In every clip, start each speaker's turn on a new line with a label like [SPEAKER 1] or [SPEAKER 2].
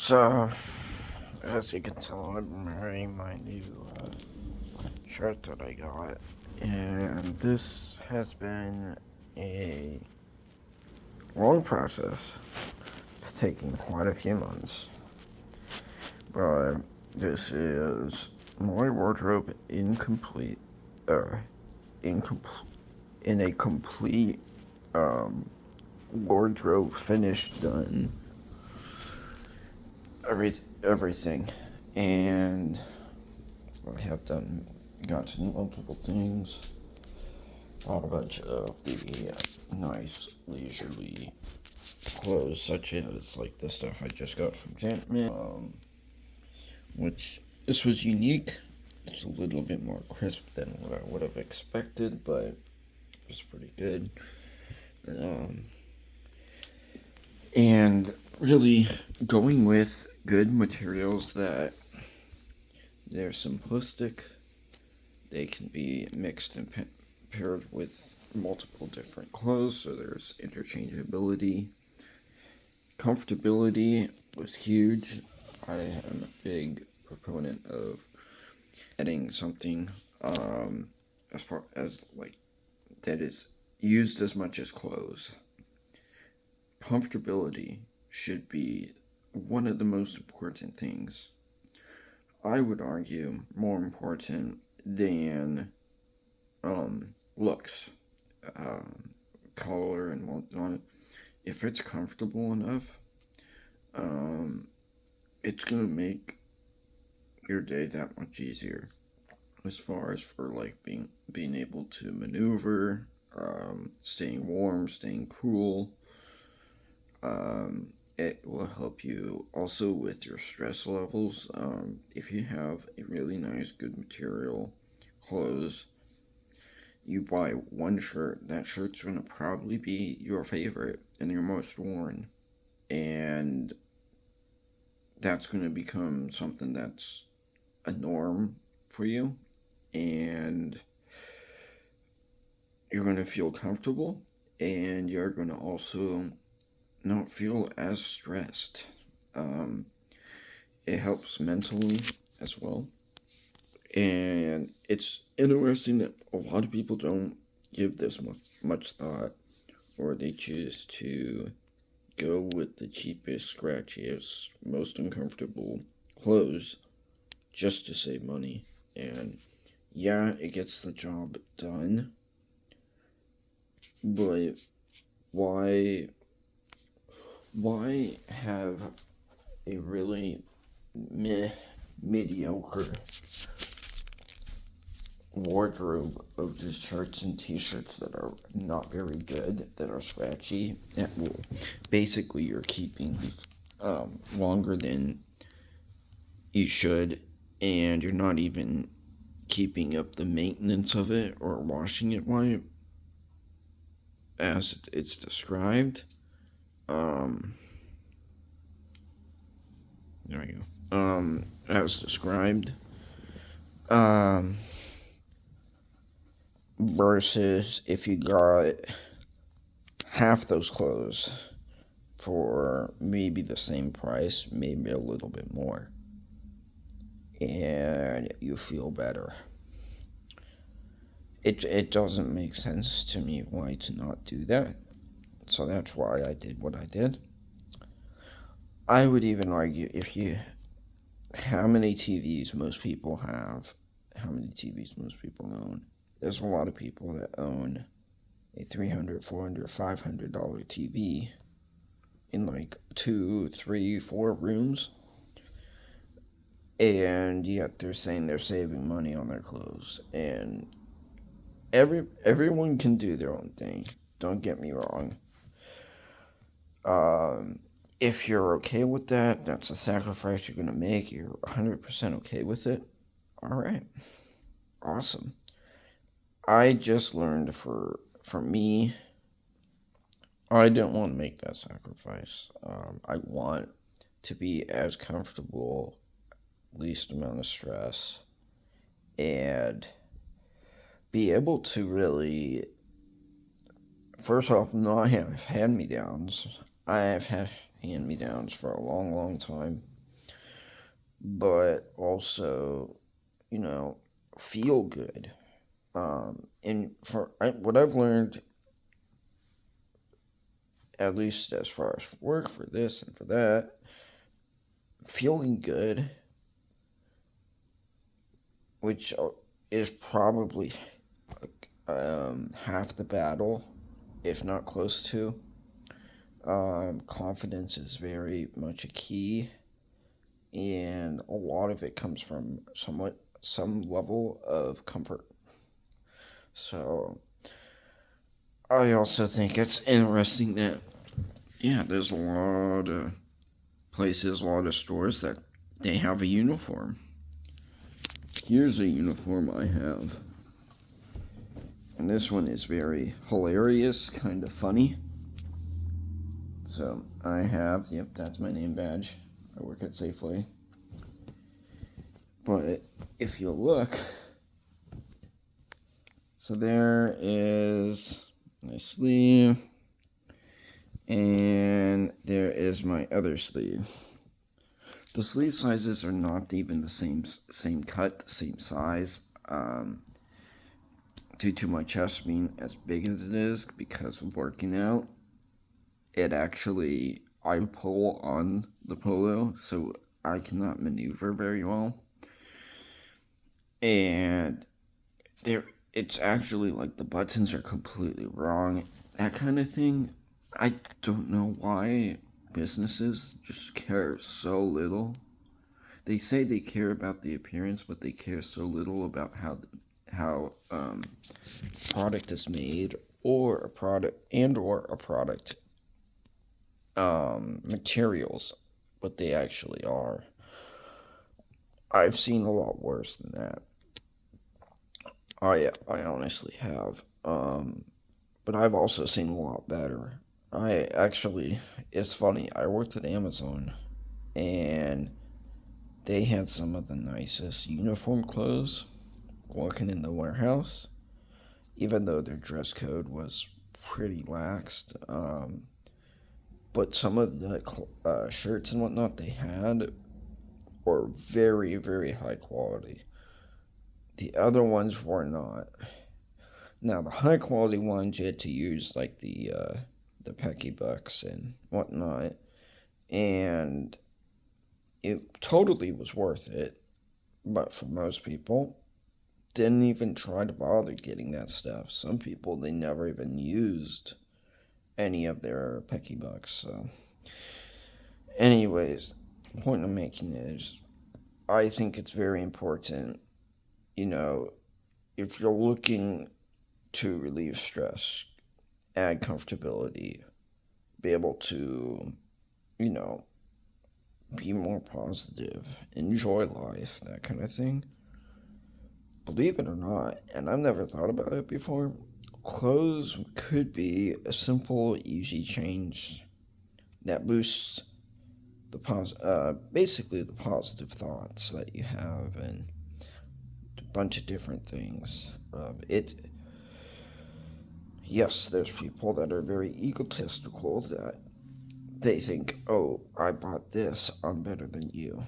[SPEAKER 1] So, as you can tell, I'm wearing my new shirt that I got, and this has been a long process. It's taking quite a few months, but this is my wardrobe incomplete, uh, incomplete, in a complete wardrobe finished done. Everything, and I have gotten multiple things. Bought a bunch of the nice leisurely clothes, such as like the stuff I just got from Gentman, which this was unique. It's a little bit more crisp than what I would have expected, but it was pretty good. And really going with good materials that they're simplistic. They can be mixed and paired with multiple different clothes, so there's interchangeability. Comfortability was huge. I am a big proponent of adding something as far as like that is used as much as clothes. Comfortability should be one of the most important things. I would argue more important than looks, color, and whatnot. If it's comfortable enough, it's gonna make your day that much easier. As far as for like being able to maneuver, staying warm, staying cool. It will help you also with your stress levels. If you have a really nice, good material clothes, you buy one shirt, that shirt's going to probably be your favorite and your most worn. And that's going to become something that's a norm for you. And you're going to feel comfortable. And you're going to also not feel as stressed. It helps mentally as well. And it's interesting that a lot of people don't give this much thought, or they choose to go with the cheapest, scratchiest, most uncomfortable clothes just to save money. And yeah, it gets the job done, but why have a really mediocre wardrobe of just shirts and t-shirts that are not very good, that are scratchy, that will basically you're keeping longer than you should, and you're not even keeping up the maintenance of it or washing it right as it's described. There we go. As described. Versus if you got half those clothes for maybe the same price, maybe a little bit more, and you feel better. It doesn't make sense to me why to not do that. So that's why I did what I did. I would even argue how many TVs most people have, how many TVs most people own. There's a lot of people that own a $300, $400, $500 TV in like 2, 3, 4 rooms, and yet they're saying they're saving money on their clothes. And everyone can do their own thing. Don't get me wrong. If you're okay with that, that's a sacrifice you're gonna make. You're 100% okay with it. All right, awesome. I just learned for me, I don't want to make that sacrifice. I want to be as comfortable, least amount of stress, and be able to really, first off, not have hand-me-downs. I have had hand-me-downs for a long, long time. but also, you know, feel good. And what I've learned, at least as far as work for this and for that, feeling good, which is probably half the battle, if not close to. Confidence is very much a key, and a lot of it comes from some level of comfort. So I also think it's interesting that there's a lot of places, a lot of stores that they have a uniform. Here's a uniform I have. And this one is very hilarious, kind of funny. So I have, that's my name badge. I work at Safeway. But if you look, so there is my sleeve, and there is my other sleeve. The sleeve sizes are not even the same cut, the same size. Due to my chest being as big as it is because of working out, I pull on the polo, so I cannot maneuver very well. And it's actually like the buttons are completely wrong, that kind of thing. I don't know why businesses just care so little. They say they care about the appearance, but they care so little about how product is made, or a product materials, what they actually are. I've seen a lot worse than that. I honestly have. But I've also seen a lot better. It's funny. I worked at Amazon, and they had some of the nicest uniform clothes working in the warehouse, even though their dress code was pretty laxed. But some of the shirts and whatnot they had were very, very high quality. The other ones were not. Now, the high quality ones, you had to use like the Pecky Bucks and whatnot, and it totally was worth it. But for most people, didn't even try to bother getting that stuff. Some people, they never even used any of their Pecky Bucks. So, anyways, the point I'm making is, I think it's very important, you know, if you're looking to relieve stress, add comfortability, be able to, you know, be more positive, enjoy life, that kind of thing. Believe it or not, and I've never thought about it before, clothes could be a simple, easy change that boosts basically the positive thoughts that you have, and a bunch of different things. Yes, there's people that are very egotistical, that they think, oh, I bought this, I'm better than you.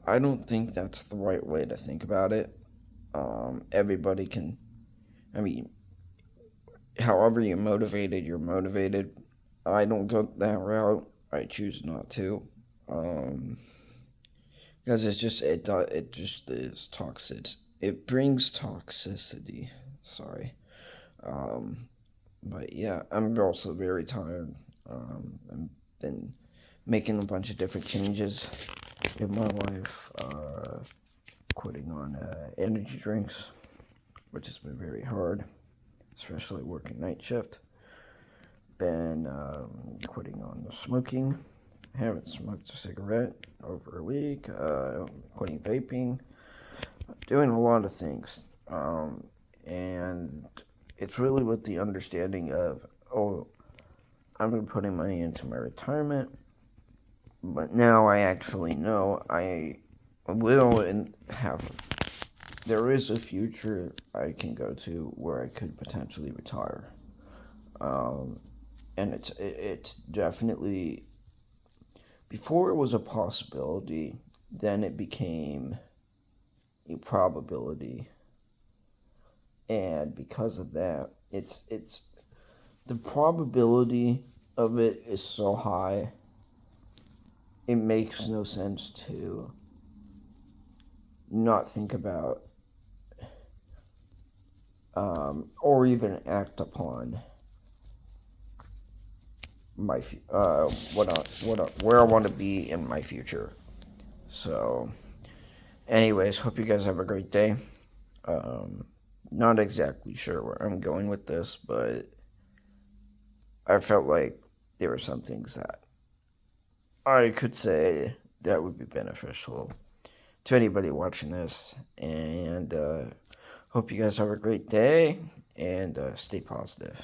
[SPEAKER 1] I don't think that's the right way to think about it. Everybody can, I mean, however you're motivated. I don't go that route. I choose not to. Um, because it just is toxic. It brings toxicity. Sorry. Um, but yeah, I'm also very tired. I've been making a bunch of different changes in my life. Quitting on energy drinks, which has been very hard, especially working night shift. Been quitting on the smoking. Haven't smoked a cigarette over a week. Quitting vaping. Doing a lot of things. And it's really with the understanding of, oh, I've been putting money into my retirement, but now I actually know I will have. There is a future I can go to where I could potentially retire, and it's definitely, before it was a possibility. then it became a probability, and because of that, it's the probability of it is so high, it makes no sense to not think about or even act upon my where I want to be in my future. So, anyways, hope you guys have a great day. Not exactly sure where I'm going with this, but I felt like there were some things that I could say that would be beneficial to anybody watching this. And hope you guys have a great day and stay positive.